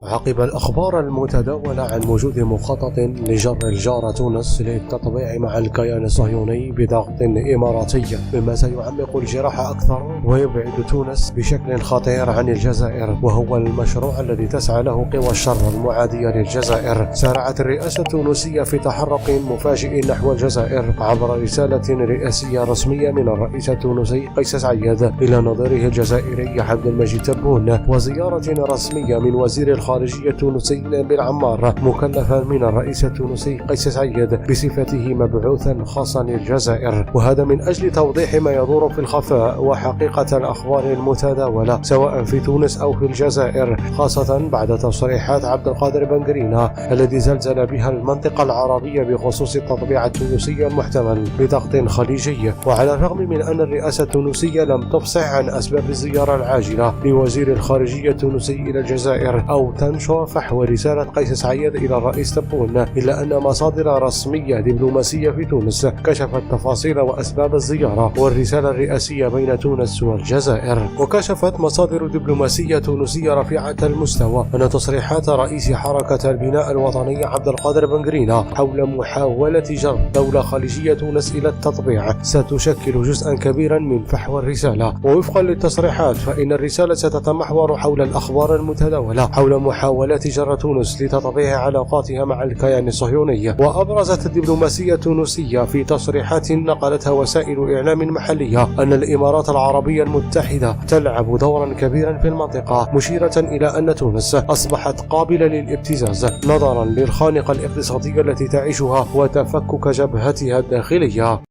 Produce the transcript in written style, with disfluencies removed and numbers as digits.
عقب الأخبار المتداولة عن وجود مخطط لجر الجارة تونس للتطبيع مع الكيان الصهيوني بضغط إماراتي، مما سيعمق الجراح أكثر ويبعد تونس بشكل خطير عن الجزائر، وهو المشروع الذي تسعى له قوى الشر المعادية للجزائر. سارعت الرئاسة التونسية في تحرك مفاجئ نحو الجزائر عبر رسالة رئاسية رسمية من الرئيس التونسي قيس سعيد إلى نظيره الجزائري عبد المجيد تبون، وزيارة رسمية من وزير الخارجية التونسي نبيل عمار مكلفا من الرئيس التونسي قيس سعيد بصفته مبعوثا خاصا للجزائر، وهذا من أجل توضيح ما يدور في الخفاء وحقيقة الأخبار المتداولة سواء في تونس أو في الجزائر، خاصة بعد تصريحات عبد القادر بنغرينا الذي زلزل بها المنطقة العربية بخصوص التطبيع التونسي المحتمل بضغط خليجي. وعلى الرغم من أن الرئاسة التونسية لم تفصح عن أسباب الزيارة العاجلة لوزير الخارجية التونسي إلى الجزائر أو تنشر فحوى رسالة قيس سعيد إلى الرئيس تبون، إلا أن مصادر رسمية دبلوماسية في تونس كشفت تفاصيل وأسباب الزيارة والرسالة الرئاسية بين تونس والجزائر. وكشفت مصادر دبلوماسية تونسية رفيعة المستوى أن تصريحات رئيس حركة البناء الوطني عبد القادر بنغرينا حول محاولة جر دولة خليجية تونس إلى التطبيع ستشكل جزءا كبيرا من فحوى الرسالة. ووفقا للتصريحات فإن الرسالة ستتمحور حول الأخبار المتداولة حول محاولات جر تونس لتطبيع علاقاتها مع الكيان الصهيوني. وأبرزت الدبلوماسية التونسية في تصريحات نقلتها وسائل إعلام محلية أن الإمارات العربية المتحدة تلعب دورا كبيرا في المنطقة، مشيرة إلى أن تونس أصبحت قابلة للابتزاز نظرا للخانقة الاقتصادية التي تعيشها وتفكك جبهتها الداخلية.